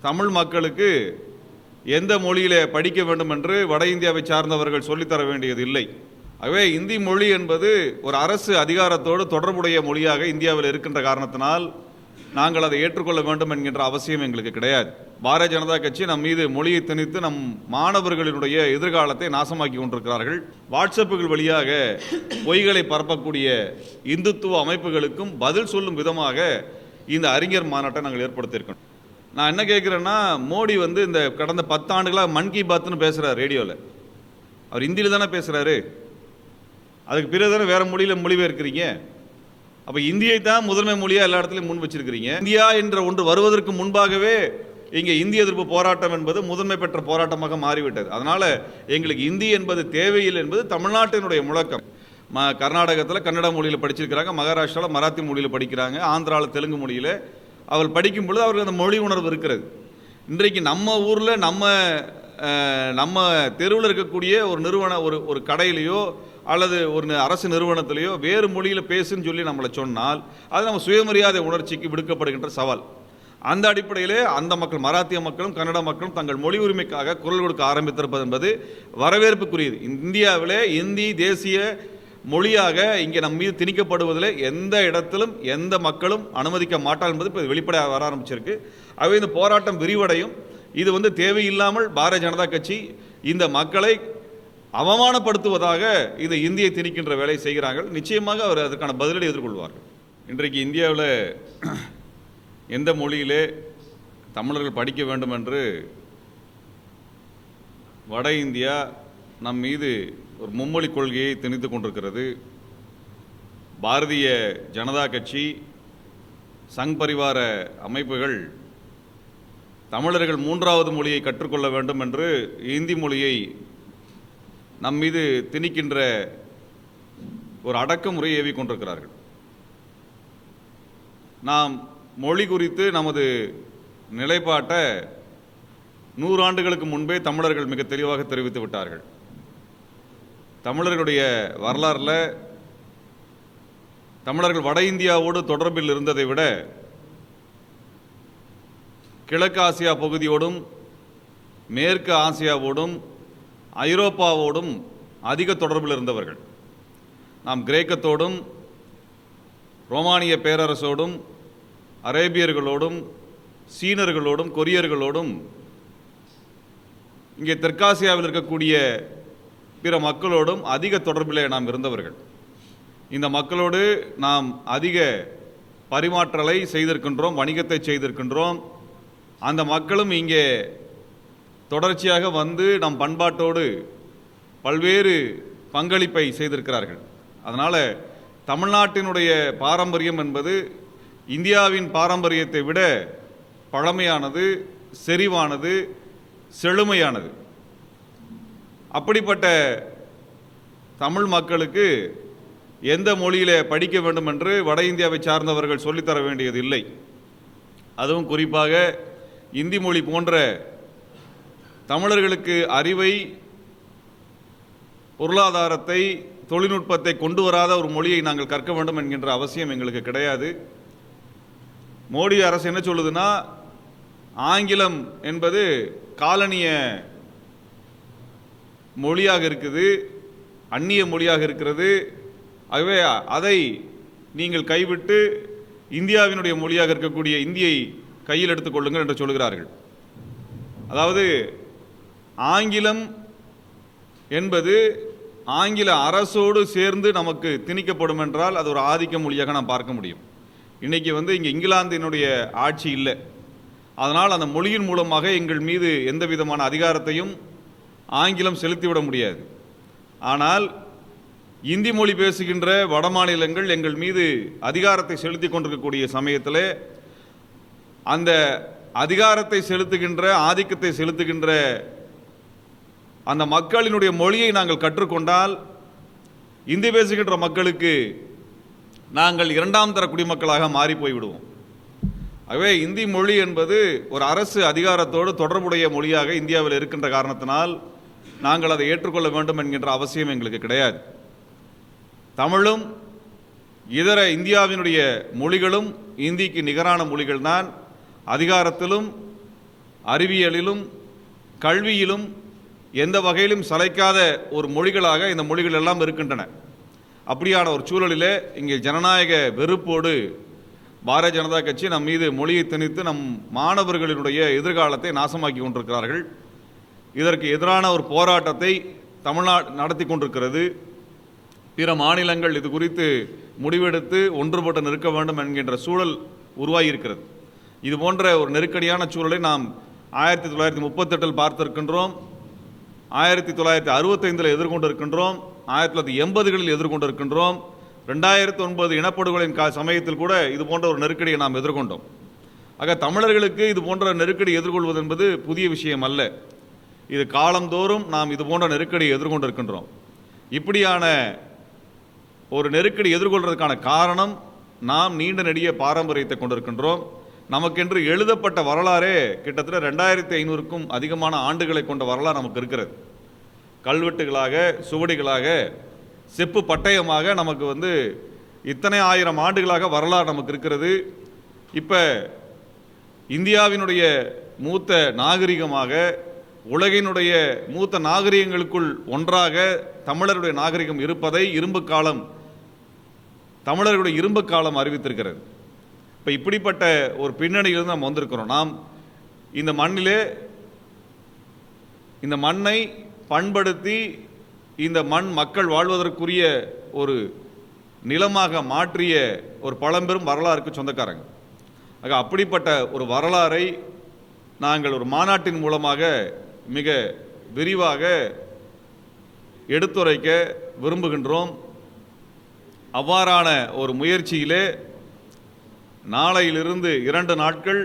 தமிழ் மக்களுக்கு எந்த மொழியிலே படிக்க வேண்டும் என்று வட இந்தியாவை சார்ந்தவர்கள் சொல்லித்தர வேண்டியது இல்லை. ஆகவே இந்தி மொழி என்பது ஒரு அரசு அதிகாரத்தோடு தொடர்புடைய மொழியாக இந்தியாவில் இருக்கின்ற காரணத்தினால் நாங்கள் அதை ஏற்றுக்கொள்ள வேண்டும் என்கின்ற அவசியம் எங்களுக்கு கிடையாது. பாரதிய ஜனதா கட்சி நம் மீது மொழியை திணித்து நம் மாணவர்களினுடைய எதிர்காலத்தை நாசமாக்கி கொண்டிருக்கிறார்கள். வாட்ஸ்அப்புகள் வழியாக பொய்களை பரப்பக்கூடிய இந்துத்துவ அமைப்புகளுக்கும் பதில் சொல்லும் விதமாக இந்த அறிஞர் மாநாட்டை நாங்கள் ஏற்படுத்தியிருக்கோம். நான் என்ன கேட்குறேன்னா, மோடி இந்த கடந்த 10 ஆண்டுகளாக மன் கி பாத்னு பேசுகிறார் ரேடியோவில். அவர் ஹிந்தியில் தானே பேசுகிறாரு, அதுக்கு பிறகு தானே வேறு மொழியில் மொழிபெயர்க்கிறீங்க. அப்போ இந்தியை தான் முதன்மை மொழியாக எல்லா இடத்துலையும் முன் வச்சிருக்கிறீங்க. இந்தியா என்ற ஒன்று வருவதற்கு முன்பாகவே இங்கே இந்திய எதிர்ப்பு போராட்டம் என்பது முதன்மை பெற்ற போராட்டமாக மாறிவிட்டது. அதனால் எங்களுக்கு இந்தி என்பது தேவையில்லை என்பது தமிழ்நாட்டினுடைய முழக்கம். கர்நாடகத்தில் கன்னட மொழியில் படிச்சிருக்கிறாங்க, மகாராஷ்டிராவில் மராத்தி மொழியில் படிக்கிறாங்க, ஆந்திராவில் தெலுங்கு மொழியில் அவர்கள் படிக்கும் பொழுது அவர்களுக்கு அந்த மொழி உணர்வு இருக்கிறது. இன்றைக்கு நம்ம ஊரில் நம்ம தெருவில் இருக்கக்கூடிய ஒரு நிறுவன ஒரு கடையிலையோ அல்லது ஒரு அரசு நிறுவனத்திலேயோ வேறு மொழியில் பேசுன்னு சொல்லி நம்மளை சொன்னால் அது நம்ம சுயமரியாதை உணர்ச்சிக்கு விடுக்கப்படுகின்ற சவால். அந்த அடிப்படையிலே அந்த மக்கள், மராத்திய மக்களும் கன்னட மக்களும் தங்கள் மொழி உரிமைக்காக குரல் கொடுக்க ஆரம்பித்திருப்பது என்பது வரவேற்புக்குரியது. இந்தியாவிலே இந்தி தேசிய மொழியாக இங்கே நம் மீது திணிக்கப்படுவதில் எந்த இடத்திலும் எந்த மக்களும் அனுமதிக்க மாட்டார் என்பது இப்போ வெளிப்படையாக வர ஆரம்பிச்சிருக்கு. ஆகவே இந்த போராட்டம் விரிவடையும். இது தேவையில்லாமல் பாரதிய ஜனதா கட்சி இந்த மக்களை அவமானப்படுத்துவதாக இந்த இந்தியை திணிக்கின்ற வேலை செய்கிறார்கள். நிச்சயமாக அவர் அதற்கான பதிலடி எதிர்கொள்வார்கள். இன்றைக்கு இந்தியாவில் எந்த மொழியிலே தமிழர்கள் படிக்க வேண்டும் என்று வட இந்தியா நம் மீது ஒரு மும்மொழி கொள்கையை திணித்து கொண்டிருக்கிறது. பாரதிய ஜனதா கட்சி, சங் பரிவார அமைப்புகள் தமிழர்கள் 3வது மொழியை கற்றுக்கொள்ள வேண்டும் என்று இந்தி மொழியை நம் மீது திணிக்கின்ற ஒரு அடக்குமுறை ஏவி கொண்டிருக்கிறார்கள். நாம் மொழி குறித்து நமது நிலைப்பாட்டை 100 ஆண்டுகளுக்கு முன்பே தமிழர்கள் மிக தெளிவாக தெரிவித்து விட்டார்கள். தமிழர்களுடைய வரலாறில் தமிழர்கள் வட இந்தியாவோடு தொடர்பில் இருந்ததை விட கிழக்கு ஆசியா பகுதியோடும் மேற்கு ஆசியாவோடும் ஐரோப்பாவோடும் அதிக தொடர்பில் இருந்தவர்கள். நாம் கிரேக்கத்தோடும் ரோமானிய பேரரசோடும் அரேபியர்களோடும் சீனர்களோடும் கொரியர்களோடும் இங்கே தெற்காசியாவில் இருக்கக்கூடிய பிற மக்களோடும் அதிக தொடர்பிலே நாம் இருந்தவர்கள். இந்த மக்களோடு நாம் அதிக பரிமாற்றலை செய்திருக்கின்றோம், வணிகத்தை செய்திருக்கின்றோம். அந்த மக்களும் இங்கே தொடர்ச்சியாக நம் பண்பாட்டோடு பல்வேறு பங்களிப்பை செய்திருக்கிறார்கள். அதனால் தமிழ்நாட்டினுடைய பாரம்பரியம் என்பது இந்தியாவின் பாரம்பரியத்தை விட பழமையானது, செறிவானது, செழுமையானது. அப்படிப்பட்ட தமிழ் மக்களுக்கு எந்த மொழியிலே படிக்க வேண்டும் என்று வட இந்தியாவை சார்ந்தவர்கள் சொல்லித்தர வேண்டியது இல்லை. அதுவும் குறிப்பாக இந்தி மொழி போன்ற தமிழர்களுக்கு அறிவை, பொருளாதாரத்தை, தொழில்நுட்பத்தை கொண்டு வராத ஒரு மொழியை நாங்கள் கற்க வேண்டும் என்கின்ற அவசியம் எங்களுக்கு கிடையாது. மோடி அரசு என்ன சொல்லுதுன்னா, ஆங்கிலம் என்பது காலனிய மொழியாக இருக்குது, அந்நிய மொழியாக இருக்கிறது. ஆகவே அதை நீங்கள் கைவிட்டு இந்தியாவினுடைய மொழியாக இருக்கக்கூடிய இந்தியை கையில் எடுத்துக்கொள்ளுங்கள் என்று சொல்கிறார்கள். அதாவது ஆங்கிலம் என்பது ஆங்கில அரசோடு சேர்ந்து நமக்கு திணிக்கப்படும் என்றால் அது ஒரு ஆதிக்க மொழியாக நாம் பார்க்க முடியும். இன்றைக்கி இங்கே இங்கிலாந்தினுடைய ஆட்சி இல்லை. அதனால் அந்த மொழியின் மூலமாக எங்கள் மீது எந்த விதமான அதிகாரத்தையும் ஆங்கிலம் செலுத்திவிட முடியாது. ஆனால் இந்தி மொழி பேசுகின்ற வட மாநிலங்கள் எங்கள் மீது அதிகாரத்தை செலுத்தி கொண்டிருக்கக்கூடிய சமயத்தில் அந்த அதிகாரத்தை செலுத்துகின்ற, ஆதிக்கத்தை செலுத்துகின்ற அந்த மக்களினுடைய மொழியை நாங்கள் கற்றுக்கொண்டால் இந்தி பேசுகின்ற மக்களுக்கு நாங்கள் 2ஆம் தர குடிமக்களாக மாறி போய்விடுவோம். ஆகவே இந்தி மொழி என்பது ஒரு அரசு அதிகாரத்தோடு தொடர்புடைய மொழியாக இந்தியாவில் இருக்கின்ற காரணத்தினால் நாங்கள் அதை ஏற்றுக்கொள்ள வேண்டும் என்கின்ற அவசியம் எங்களுக்கு கிடையாது. தமிழும் இதர இந்தியாவினுடைய மொழிகளும் இந்திக்கு நிகரான மொழிகள் தான். அதிகாரத்திலும் அறிவியலிலும் கல்வியிலும் எந்த வகையிலும் சளைக்காத ஒரு மொழிகளாக இந்த மொழிகள் எல்லாம் இருக்கின்றன. அப்படியான ஒரு சூழலிலே இங்கே ஜனநாயக வெறுப்போடு பாரதிய ஜனதா கட்சி நம் மீது மொழியை திணித்து நம் மாணவர்களினுடைய எதிர்காலத்தை நாசமாக்கி கொண்டிருக்கிறார்கள். இதற்கு எதிரான ஒரு போராட்டத்தை தமிழ்நாடு நடத்தி கொண்டிருக்கிறது. பிற மாநிலங்கள் இது குறித்து முடிவெடுத்து ஒன்றுபட்டு நிற்க வேண்டும் என்கின்ற சூழல் உருவாகியிருக்கிறது. இது போன்ற ஒரு நெருக்கடியான சூழலை நாம் 1938 பார்த்திருக்கின்றோம், 1965 எதிர்கொண்டிருக்கின்றோம், 1980களில் எதிர்கொண்டிருக்கின்றோம், 2009 இனப்படுகொலையின் சமயத்தில் கூட இது போன்ற ஒரு நெருக்கடியை நாம் எதிர்கொண்டோம். ஆக தமிழர்களுக்கு இது போன்ற நெருக்கடி எதிர்கொள்வது என்பது புதிய விஷயம் அல்ல. இது காலந்தோறும் நாம் இது போன்ற நெருக்கடியை எதிர்கொண்டிருக்கின்றோம். இப்படியான ஒரு நெருக்கடி எதிர்கொள்வதற்கான காரணம் நாம் நீண்ட நெடிய பாரம்பரியத்தை கொண்டிருக்கின்றோம். நமக்கென்று எழுதப்பட்ட வரலாறே கிட்டத்தட்ட 2500க்கும் அதிகமான ஆண்டுகளை கொண்ட வரலாறு நமக்கு இருக்கிறது. கல்வெட்டுகளாக, சுவடிகளாக, செப்பு பட்டயமாக நமக்கு இத்தனை ஆயிரம் ஆண்டுகளாக வரலாறு நமக்கு இருக்கிறது. இப்போ இந்தியாவினுடைய மூத்த நாகரிகமாக, உலகினுடைய மூத்த நாகரிகங்களுக்குள் ஒன்றாக தமிழருடைய நாகரிகம் இருப்பதை தமிழர்களுடைய இரும்பு காலம் அறிவித்திருக்கிறது. இப்போ இப்படிப்பட்ட ஒரு பின்னணியிலிருந்து நாம் வந்திருக்கிறோம். நாம் இந்த மண்ணிலே இந்த மண்ணை பண்படுத்தி இந்த மக்கள் வாழ்வதற்குரிய ஒரு நிலமாக மாற்றிய ஒரு பழம்பெரும் வரலாறுக்கு சொந்தக்காரங்க. ஆக அப்படிப்பட்ட ஒரு வரலாறை நாங்கள் ஒரு மாநாட்டின் மூலமாக மிக விரிவாக எடுத்துரைக்க விரும்புகின்றோம். அவ்வாறான ஒரு முயற்சியிலே நாளையிலிருந்து 2 நாட்கள்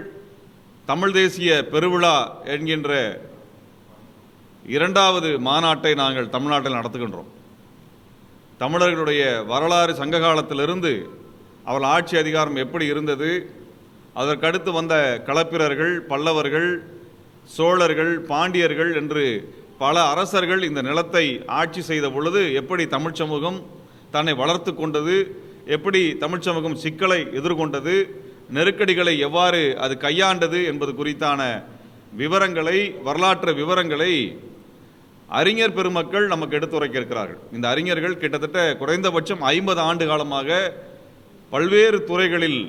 தமிழ் தேசிய பெருவிழா என்கின்ற 2வது மாநாட்டை நாங்கள் தமிழ்நாட்டில் நடத்துகின்றோம். தமிழர்களுடைய வரலாறு சங்க காலத்திலிருந்து அவர்கள் ஆட்சி அதிகாரம் எப்படி இருந்தது, அதற்கடுத்து வந்த களப்பிரர்கள், பல்லவர்கள், சோழர்கள், பாண்டியர்கள் என்று பல அரசர்கள் இந்த நிலத்தை ஆட்சி செய்த பொழுது எப்படி தமிழ் சமூகம் தன்னை வளர்த்து கொண்டது, எப்படி தமிழ் சமூகம் சிக்கலை எதிர்கொண்டது, நெருக்கடிகளை எவ்வாறு அது கையாண்டது என்பது குறித்தான விவரங்களை, வரலாற்று விவரங்களை அறிஞர் பெருமக்கள் நமக்கு எடுத்துரைக்க இருக்கிறார்கள். இந்த அறிஞர்கள் கிட்டத்தட்ட குறைந்தபட்சம் 50 ஆண்டு காலமாக பல்வேறு துறைகளில்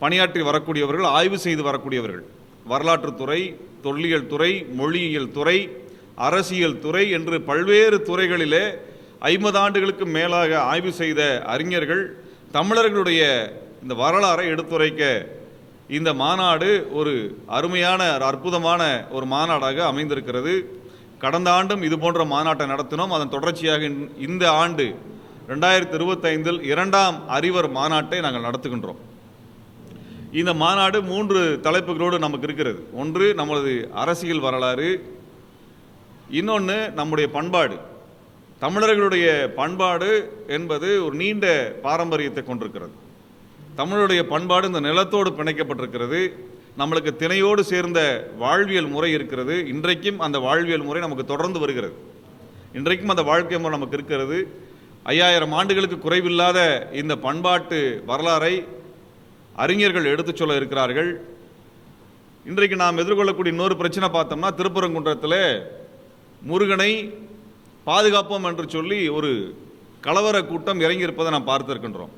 பணியாற்றி வரக்கூடியவர்கள், ஆய்வு செய்து வரக்கூடியவர்கள். வரலாற்றுத்துறை, தொல்லியல் துறை, மொழியியல் துறை, அரசியல் துறை என்று பல்வேறு துறைகளிலே 50 ஆண்டுகளுக்கு மேலாக ஆய்வு செய்த அறிஞர்கள் தமிழர்களுடைய இந்த வரலாறை எடுத்துரைக்க இந்த மாநாடு ஒரு அருமையான, அற்புதமான ஒரு மாநாடாக அமைந்திருக்கிறது. கடந்த ஆண்டும் இது போன்ற மாநாட்டை நடத்தினோம். அதன் தொடர்ச்சியாக இந்த ஆண்டு 2025 2ஆம் அறிவர் மாநாட்டை நாங்கள் நடத்துகின்றோம். இந்த மாநாடு 3 தலைப்புகளோடு நமக்கு இருக்கிறது. ஒன்று நமது அரசியல் வரலாறு, இன்னொன்று நம்முடைய பண்பாடு. தமிழர்களுடைய பண்பாடு என்பது ஒரு நீண்ட பாரம்பரியத்தை கொண்டிருக்கிறது. தமிழுடைய பண்பாடு இந்த நிலத்தோடு பிணைக்கப்பட்டிருக்கிறது. நம்மளுக்கு திணையோடு சேர்ந்த வாழ்வியல் முறை இருக்கிறது. இன்றைக்கும் அந்த வாழ்வியல் முறை நமக்கு தொடர்ந்து வருகிறது. இன்றைக்கும் அந்த வாழ்க்கை முறை நமக்கு இருக்கிறது. 5000 ஆண்டுகளுக்கு குறைவில்லாத இந்த பண்பாட்டு வரலாறை அறிஞர்கள் எடுத்துச் சொல்ல இருக்கிறார்கள். இன்றைக்கு நாம் எதிர்கொள்ளக்கூடிய இன்னொரு பிரச்சனை பார்த்தோம்னா, திருப்பரங்குன்றத்தில் முருகனை பாதுகாப்போம் என்று சொல்லி ஒரு கலவர கூட்டம் இறங்கியிருப்பதை நாம் பார்த்திருக்கின்றோம்.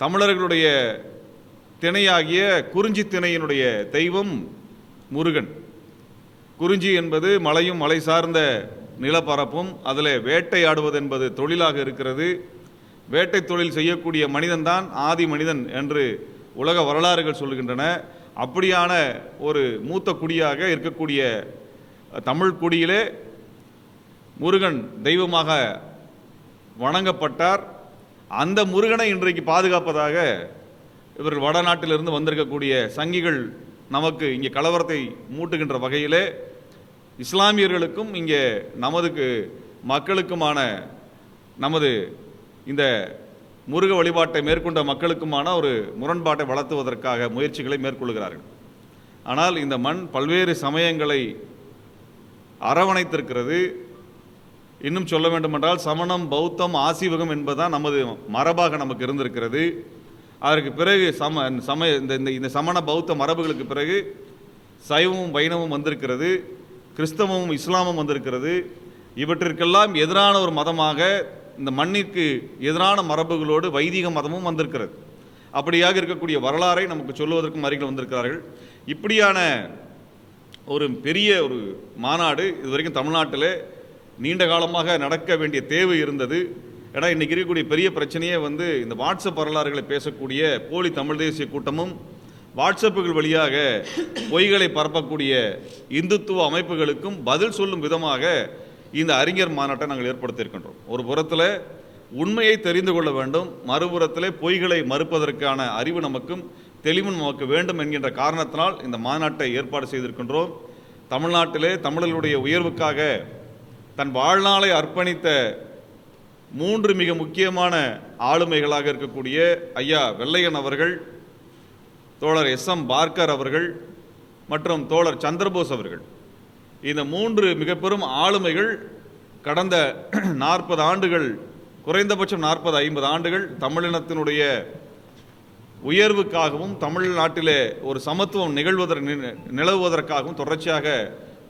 தமிழர்களுடைய திணையாகிய குறிஞ்சி திணையினுடைய தெய்வம் முருகன். குறிஞ்சி என்பது மலையும் மலை சார்ந்த நிலப்பரப்பும், அதில் வேட்டையாடுவது என்பது தொழிலாக இருக்கிறது. வேட்டை தொழில் செய்யக்கூடிய மனிதன்தான் ஆதி மனிதன் என்று உலக வரலாறுகள் சொல்லுகின்றன. அப்படியான ஒரு மூத்த குடியாக இருக்கக்கூடிய தமிழ் குடியிலே முருகன் தெய்வமாக வணங்கப்பட்டார். அந்த முருகனை இன்றைக்கு பாதுகாப்பதாக இவர்கள் வடநாட்டிலிருந்து வந்திருக்கக்கூடிய சங்கிகள் நமக்கு இங்கே கலவரத்தை மூட்டுகின்ற வகையிலே இஸ்லாமியர்களுக்கும் இங்கே நமது மக்களுக்குமான, நமது இந்த முருக வழிபாட்டை மேற்கொண்ட மக்களுக்குமான ஒரு முரண்பாட்டை வளர்த்துவதற்காக முயற்சிகளை மேற்கொள்கிறார்கள். ஆனால் இந்த மண் பல்வேறு சமயங்களை அரவணைத்திருக்கிறது. இன்னும் சொல்ல வேண்டுமென்றால் சமணம், பௌத்தம், ஆசீவகம் என்பதுதான் நமது மரபாக நமக்கு இருந்திருக்கிறது. அதற்கு பிறகு இந்த சமண பௌத்த மரபுகளுக்கு பிறகு சைவமும் வைணவமும் வந்திருக்கிறது, கிறிஸ்தவமும் இஸ்லாமும் வந்திருக்கிறது. இவற்றிற்கெல்லாம் எதிரான ஒரு மதமாக இந்த மண்ணிற்கு எதிரான மரபுகளோடு வைதிக மதமும் வந்திருக்கிறது. அப்படியாக இருக்கக்கூடிய வரலாறை நமக்கு சொல்லுவதற்கும் அருகில் வந்திருக்கிறார்கள். இப்படியான ஒரு பெரிய ஒரு மாநாடு இதுவரைக்கும் தமிழ்நாட்டில் நீண்ட காலமாக நடக்க வேண்டிய தேவை இருந்தது. ஏன்னா இன்றைக்கி இருக்கக்கூடிய பெரிய பிரச்சனையே இந்த வாட்ஸ்அப் வரலாறுகளை பேசக்கூடிய போலி தமிழ் தேசிய கூட்டமும் வாட்ஸ்அப்புகள் வழியாக பொய்களை பரப்பக்கூடிய இந்துத்துவ அமைப்புகளுக்கும் பதில் சொல்லும் விதமாக இந்த அறிஞர் மாநாட்டை நாங்கள் ஏற்படுத்தியிருக்கின்றோம். ஒரு புறத்தில் உண்மையை தெரிந்து கொள்ள வேண்டும், மறுபுறத்தில் பொய்களை மறுப்பதற்கான அறிவு நமக்கும் தெளிவும் நமக்கு வேண்டும் என்கின்ற காரணத்தினால் இந்த மாநாட்டை ஏற்பாடு செய்திருக்கின்றோம். தமிழ்நாட்டிலே தமிழர்களுடைய உயர்வுக்காக தன் வாழ்நாளை அர்ப்பணித்த 3 மிக முக்கியமான ஆளுமைகளாக இருக்கக்கூடிய ஐயா வெள்ளையன் அவர்கள், தோழர் எஸ்.எம். பார்க்கர் அவர்கள் மற்றும் தோழர் சந்திரபோஸ் அவர்கள், இந்த 3 மிக பெரும் ஆளுமைகள் கடந்த 40 ஆண்டுகள், குறைந்தபட்சம் 40-50 ஆண்டுகள் தமிழினத்தினுடைய உயர்வுக்காகவும் தமிழ்நாட்டிலே ஒரு சமத்துவம் நிலவுவதற்காகவும் தொடர்ச்சியாக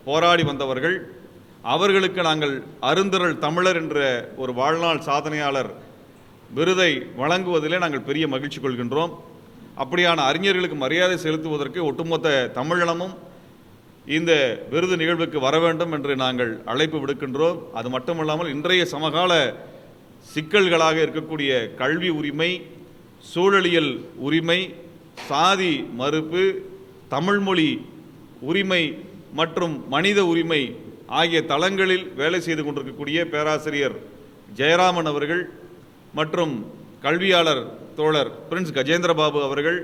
போராடி வந்தவர்கள். அவர்களுக்கு நாங்கள் அருந்திரள் தமிழர் என்ற ஒரு வாழ்நாள் சாதனையாளர் விருதை வழங்குவதிலே நாங்கள் பெரிய மகிழ்ச்சி கொள்கின்றோம். அப்படியான அறிஞர்களுக்கு மரியாதை செலுத்துவதற்கு ஒட்டுமொத்த தமிழினமும் இந்த விருது நிகழ்வுக்கு வர வேண்டும் என்று நாங்கள் அழைப்பு விடுக்கின்றோம். அது மட்டுமல்லாமல் இன்றைய சமகால சிக்கல்களாக இருக்கக்கூடிய கல்வி உரிமை, சூழலியல் உரிமை, சாதி மறுப்பு, தமிழ்மொழி உரிமை மற்றும் மனித உரிமை ஆகிய தளங்களில் வேலை செய்து கொண்டிருக்கக்கூடிய பேராசிரியர் ஜெயராமன் அவர்கள் மற்றும் கல்வியாளர் தோழர் பிரின்ஸ் கஜேந்திரபாபு அவர்கள்,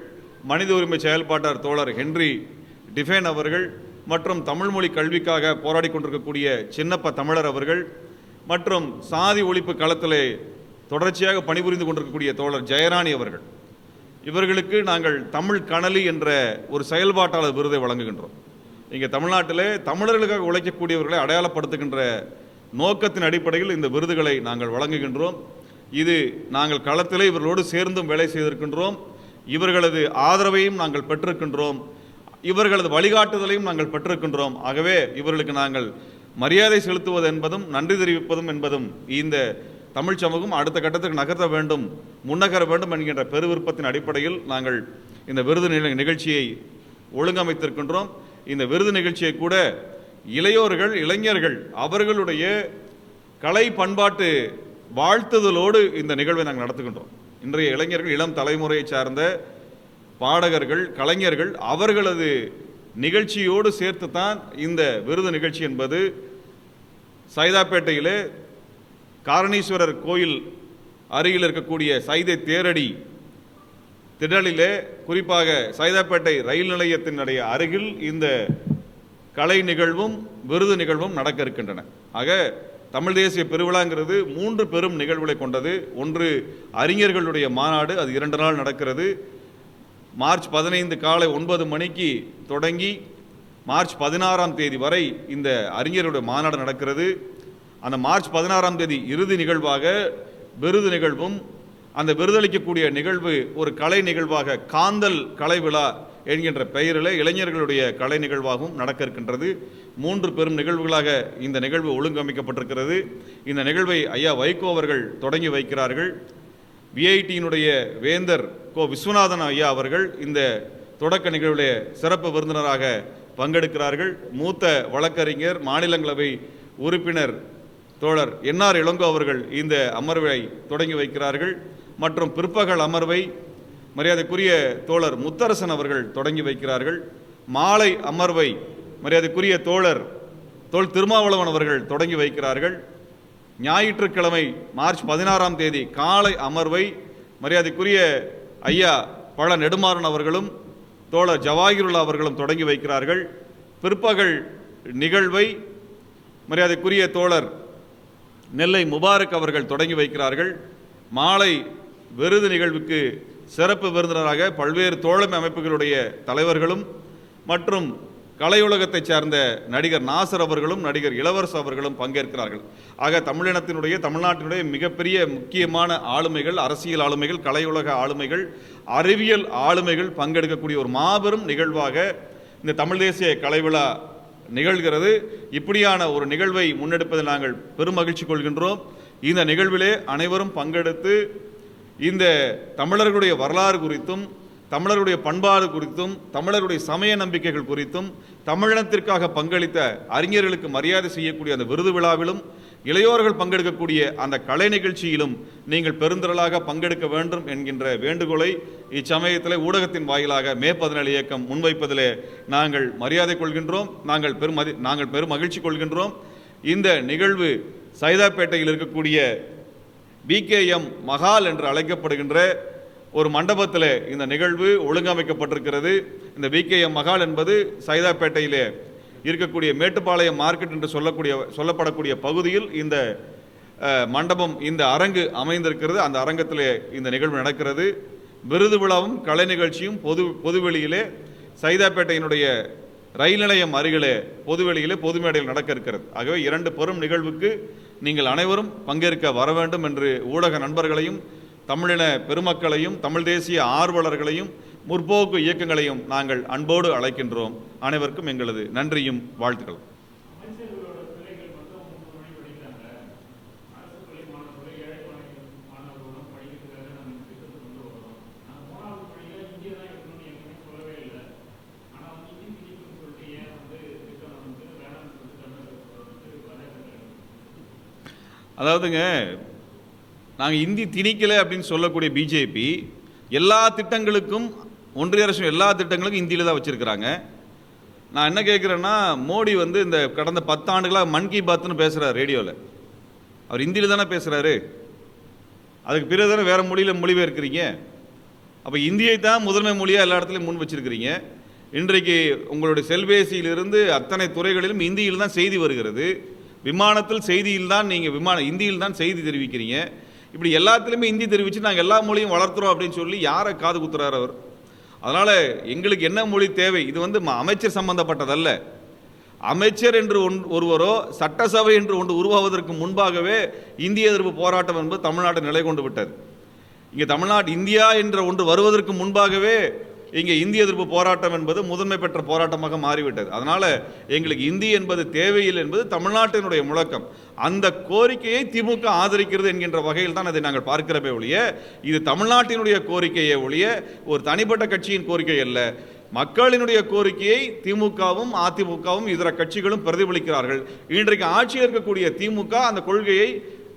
மனித உரிமை செயல்பாட்டாளர் தோழர் ஹென்றி டிஃபேன் அவர்கள் மற்றும் தமிழ்மொழி கல்விக்காக போராடி கொண்டிருக்கக்கூடிய சின்னப்ப தமிழர் அவர்கள் மற்றும் சாதி ஒழிப்பு களத்திலே தொடர்ச்சியாக பணிபுரிந்து கொண்டிருக்கக்கூடிய தோழர் ஜெயராணி அவர்கள், இவர்களுக்கு நாங்கள் தமிழ் கணலி என்ற ஒரு செயல்பாட்டாளர் விருதை வழங்குகின்றோம். இங்கே தமிழ்நாட்டிலே தமிழர்களுக்காக உழைக்கக்கூடியவர்களை அடையாளப்படுத்துகின்ற நோக்கத்தின் அடிப்படையில் இந்த விருதுகளை நாங்கள் வழங்குகின்றோம். இது நாங்கள் களத்திலே இவர்களோடு சேர்ந்தும் வேலை செய்திருக்கின்றோம். இவர்களது ஆதரவையும் நாங்கள் பெற்றிருக்கின்றோம், இவர்களது வழிகாட்டுதலையும் நாங்கள் பெற்றிருக்கின்றோம். ஆகவே இவர்களுக்கு நாங்கள் மரியாதை செலுத்துவது என்பதும் நன்றி தெரிவிப்பதும் என்பதும் இந்த தமிழ் சமூகம் அடுத்த கட்டத்துக்கு நகர்த்த வேண்டும், முன்னகர வேண்டும் என்கின்ற பெருவிருப்பத்தின் அடிப்படையில் நாங்கள் இந்த விருது நிகழ்ச்சியை ஒழுங்கமைத்திருக்கின்றோம். இந்த விருது நிகழ்ச்சியை கூட இளையோர்கள், இளைஞர்கள் அவர்களுடைய கலை பண்பாட்டு வாழ்த்துதலோடு இந்த நிகழ்வை நாங்கள் நடத்துகின்றோம். இன்றைய இளைஞர்கள், இளம் தலைமுறையை சார்ந்த பாடகர்கள், கலைஞர்கள் அவர்களது நிகழ்ச்சியோடு சேர்த்து தான் இந்த விருது நிகழ்ச்சி என்பது சைதாப்பேட்டையிலே காரணீஸ்வரர் கோயில் அருகில் இருக்கக்கூடிய சைதை தேரடி திடலிலே, குறிப்பாக சைதாப்பேட்டை ரயில் நிலையத்தினுடைய அருகில் இந்த கலை நிகழ்வும் விருது நிகழ்வும் நடக்க இருக்கின்றன. ஆக தமிழ் தேசிய பெருவிழாங்கிறது 3 பெரும் நிகழ்வுகளை கொண்டது. ஒன்று அறிஞர்களுடைய மாநாடு, அது 2 நாள் நடக்கிறது. மார்ச் 15 காலை 9 மணிக்கு தொடங்கி மார்ச் 16ஆம் தேதி வரை இந்த அறிஞருடைய மாநாடு நடக்கிறது. அந்த மார்ச் 16ஆம் தேதி இறுதி நிகழ்வாக விருது நிகழ்வும், அந்த விருதளிக்கக்கூடிய நிகழ்வு ஒரு கலை நிகழ்வாக காந்தல் கலை விழா என்கின்ற பெயரில் இளைஞர்களுடைய கலை நிகழ்வாகவும் நடக்க இருக்கின்றது. 3 பெரும் நிகழ்வுகளாக இந்த நிகழ்வு ஒழுங்கமைக்கப்பட்டிருக்கிறது. இந்த நிகழ்வை ஐயா வைகோ அவர்கள் தொடங்கி வைக்கிறார்கள். விஐடியினுடைய வேந்தர் கோ விஸ்வநாதன் ஐயா அவர்கள் இந்த தொடக்க நிகழ்விலே சிறப்பு விருந்தினராக பங்கெடுக்கிறார்கள். மூத்த வழக்கறிஞர், மாநிலங்களவை உறுப்பினர் தோழர் என்ஆர் இளங்கோ அவர்கள் இந்த அமர்வை தொடங்கி வைக்கிறார்கள். மற்றும் பிற்பகல் அமர்வை மரியாதைக்குரிய தோழர் முத்தரசன் அவர்கள் தொடங்கி வைக்கிறார்கள். மாலை அமர்வை மரியாதைக்குரிய தோழர் திருமாவளவன் அவர்கள் தொடங்கி வைக்கிறார்கள். ஞாயிற்றுக்கிழமை மார்ச் 16ஆம் தேதி காலை அமர்வை மரியாதைக்குரிய ஐயா பழ நெடுமாறன் அவர்களும் தோழர் ஜவாஹிருல்லா அவர்களும் தொடங்கி வைக்கிறார்கள். பிற்பகல் நிகழ்வை மரியாதைக்குரிய தோழர் நெல்லை முபாரக் அவர்கள் தொடங்கி வைக்கிறார்கள். மாலை விருது நிகழ்வுக்கு சிறப்பு விருந்தினராக பல்வேறு தோழமை அமைப்புகளுடைய தலைவர்களும் மற்றும் கலையுலகத்தைச் சார்ந்த நடிகர் நாசர் அவர்களும் நடிகர் இளவரசு அவர்களும் பங்கேற்கிறார்கள். ஆக தமிழ்நாட்டினுடைய மிகப்பெரிய முக்கியமான ஆளுமைகள், அரசியல் ஆளுமைகள், கலையுலக ஆளுமைகள், அறிவியல் ஆளுமைகள் பங்கெடுக்கக்கூடிய ஒரு மாபெரும் நிகழ்வாக இந்த தமிழ் தேசிய கலை விழா நிகழ்கிறது. இப்படியான ஒரு நிகழ்வை முன்னெடுப்பதில் நாங்கள் பெரும் மகிழ்ச்சி கொள்கின்றோம். இந்த நிகழ்விலே அனைவரும் பங்கெடுத்து இந்த தமிழர்களுடைய வரலாறு குறித்தும், தமிழருடைய பண்பாடு குறித்தும், தமிழருடைய சமய நம்பிக்கைகள் குறித்தும், தமிழினத்திற்காக பங்களித்த அறிஞர்களுக்கு மரியாதை செய்யக்கூடிய அந்த விருது விழாவிலும், இளையோர்கள் பங்கெடுக்கக்கூடிய அந்த கலை நிகழ்ச்சியிலும் நீங்கள் பெருந்திரளாக பங்கெடுக்க வேண்டும் என்கின்ற வேண்டுகோளை இச்சமயத்தில் ஊடகத்தின் வாயிலாக மே 17 இயக்கம் முன்வைப்பதிலே நாங்கள் மரியாதை கொள்கின்றோம். நாங்கள் பெரும் மகிழ்ச்சி கொள்கின்றோம். இந்த நிகழ்வு சைதாப்பேட்டையில் இருக்கக்கூடிய BKM மஹால் என்று அழைக்கப்படுகின்ற ஒரு மண்டபத்தில் இந்த நிகழ்வு ஒழுங்கமைக்கப்பட்டிருக்கிறது. இந்த BKM மஹால் என்பது சைதாப்பேட்டையிலே இருக்கக்கூடிய மேட்டுப்பாளையம் மார்க்கெட் என்று சொல்லப்படக்கூடிய பகுதியில் இந்த மண்டபம், இந்த அரங்கு அமைந்திருக்கிறது. அந்த அரங்கத்திலே இந்த நிகழ்வு நடக்கிறது. விருது விழாவும் கலை நிகழ்ச்சியும் பொதுவெளியிலே சைதாப்பேட்டையினுடைய ரயில் நிலையம் அருகிலே பொதுவெளியிலே பொது மேடையில் நடக்க இருக்கிறது. ஆகவே 2 பெரும் நிகழ்வுக்கு நீங்கள் அனைவரும் பங்கேற்க வர வேண்டும் என்று ஊடக நண்பர்களையும், தமிழின பெருமக்களையும், தமிழ் தேசிய ஆர்வலர்களையும், முற்போக்கு இயக்கங்களையும் நாங்கள் அன்போடு அழைக்கின்றோம். அனைவருக்கும் எங்களது நன்றியும் வாழ்த்துக்களும். அதாவதுங்க, நாங்கள் இந்தி திணிக்கலை அப்படின்னு சொல்லக்கூடிய பிஜேபி எல்லா திட்டங்களுக்கும், ஒன்றிய அரசு எல்லா திட்டங்களுக்கும் இந்தியில் தான் வச்சுருக்கிறாங்க. நான் என்ன கேட்குறேன்னா, மோடி வந்து இந்த கடந்த 10 ஆண்டுகளாக மன் கி பாத்னு பேசுகிறார் ரேடியோவில். அவர் இந்தியில் தானே பேசுகிறாரு. அதுக்கு பிறகு தானே வேறு மொழியில் மொழிபெயர்க்கிறீங்க. அப்போ இந்தியை தான் முதன்மை மொழியாக எல்லா இடத்துலையும் முன் வச்சுருக்கிறீங்க. இன்றைக்கு உங்களுடைய செல்பேசியிலிருந்து அத்தனை துறைகளிலும் இந்தியில் தான் செய்தி வருகிறது. விமானத்தில் செய்தியில் தான் நீங்கள் இந்தியில் தான் செய்தி தெரிவிக்கிறீங்க. இப்படி எல்லாத்துலேயுமே இந்தி தெரிவித்து நாங்கள் எல்லா மொழியும் வளர்த்துறோம் அப்படின்னு சொல்லி யாரை காது குத்துறாரு அவர். அதனால் எங்களுக்கு என்ன மொழி தேவை? இது வந்து அமைச்சர் சம்பந்தப்பட்டதல்ல. அமைச்சர் என்று ஒருவரோ சட்டசபை என்று ஒன்று உருவாவதற்கு முன்பாகவே இந்திய எதிர்ப்பு போராட்டம் என்பது தமிழ்நாட்டை நிலை கொண்டு விட்டது. இங்கே இந்தியா என்ற ஒன்று வருவதற்கு முன்பாகவே இங்கே இந்திய எதிர்ப்பு போராட்டம் என்பது முதன்மை பெற்ற போராட்டமாக மாறிவிட்டது. அதனால் எங்களுக்கு இந்தி என்பது தேவையில்லை என்பது தமிழ்நாட்டினுடைய முழக்கம். அந்த கோரிக்கையை திமுக ஆதரிக்கிறது என்கின்ற வகையில் தான் அதை நாங்கள் பார்க்கிறப்பே ஒழிய, இது தமிழ்நாட்டினுடைய கோரிக்கையை ஒழிய ஒரு தனிப்பட்ட கட்சியின் கோரிக்கை அல்ல. மக்களினுடைய கோரிக்கையை திமுகவும் அதிமுகவும் இதர கட்சிகளும் பிரதிபலிக்கிறார்கள். இன்றைக்கு ஆட்சியில் இருக்கக்கூடிய திமுக அந்த கொள்கையை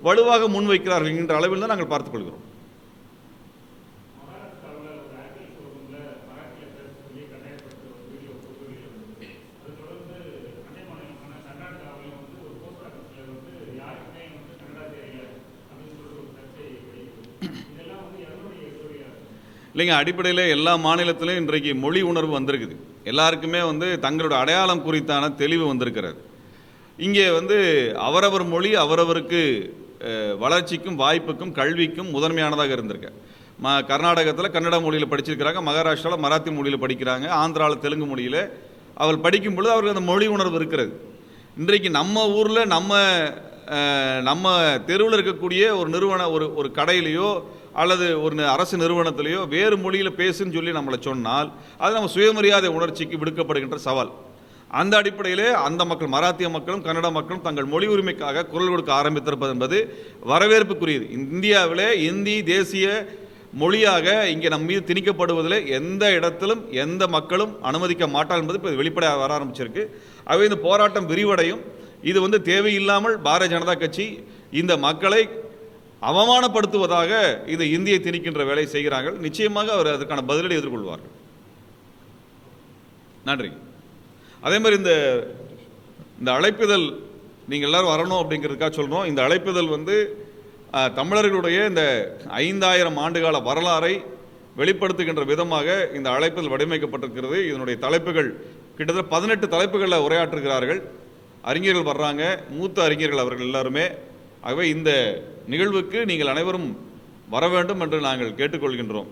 வலுவாக முன்வைக்கிறார்கள் என்கின்ற அளவில் தான் நாங்கள் பார்த்துக் கொள்கிறோம். இல்லைங்க, அடிப்படையில் எல்லா மாநிலத்திலும் இன்றைக்கு மொழி உணர்வு வந்திருக்குது. எல்லாருக்குமே வந்து தங்களோட அடையாளம் குறித்தான தெளிவு வந்திருக்கிறது. இங்கே வந்து அவரவர் மொழி அவரவருக்கு வளர்ச்சிக்கும் வாய்ப்புக்கும் கல்விக்கும் முதன்மையானதாக இருந்திருக்கு. கர்நாடகத்தில் கன்னட மொழியில் படிச்சிருக்கிறாங்க, மகாராஷ்டிராவில் மராத்தி மொழியில் படிக்கிறாங்க, ஆந்திராவில் தெலுங்கு மொழியில் அவள் படிக்கும் பொழுது அவருக்கு அந்த மொழி உணர்வு இருக்கிறது. இன்றைக்கு நம்ம ஊரில் நம்ம தெருவில் இருக்கக்கூடிய ஒரு ஒரு கடையிலையோ அல்லது ஒரு அரசு நிறுவனத்திலேயோ வேறு மொழியில் பேசுன்னு சொல்லி நம்மளை சொன்னால் அது நம்ம சுயமரியாதை உணர்ச்சிக்கு விடுக்கப்படுகின்ற சவால். அந்த அடிப்படையிலே அந்த மக்கள், மராத்திய மக்களும் கன்னட மக்களும் தங்கள் மொழி உரிமைக்காக குரல் கொடுக்க ஆரம்பித்திருப்பது என்பது வரவேற்புக்குரியது. இந்தியாவிலே இந்தி தேசிய மொழியாக இங்கே நம் மீது திணிக்கப்படுவதில் எந்த இடத்திலும் எந்த மக்களும் அனுமதிக்க மாட்டார் என்பது இப்போ வெளிப்படையாக வர ஆரம்பிச்சிருக்கு. ஆகவே இந்த போராட்டம் விரிவடையும். இது வந்து தேவையில்லாமல் பாரதிய ஜனதா கட்சி இந்த மக்களை அவமானப்படுத்துவதாக இந்த இந்தியை திணிக்கின்ற வேலை செய்கிறார்கள். நிச்சயமாக அவர் அதற்கான பதிலடி எதிர்கொள்வார்கள். நன்றி. அதே மாதிரி இந்த அழைப்புதல் நீங்கள் எல்லாரும் வரணும் அப்படிங்கிறதுக்காக சொல்கிறோம். இந்த அழைப்புதல் வந்து தமிழர்களுடைய இந்த 5000 ஆண்டுகால வரலாறை வெளிப்படுத்துகின்ற விதமாக இந்த அழைப்புதல் வடிவமைக்கப்பட்டிருக்கிறது. இதனுடைய தலைப்புகள் கிட்டத்தட்ட 18 தலைப்புகளில் உரையாற்றுகிறார்கள். அறிஞர்கள் வர்றாங்க, மூத்த அறிஞர்கள் அவர்கள் எல்லாருமே. ஆகவே இந்த நிகழ்வுக்கு நீங்கள் அனைவரும் வர வேண்டும் என்று நாங்கள் கேட்டுக்கொள்கின்றோம்.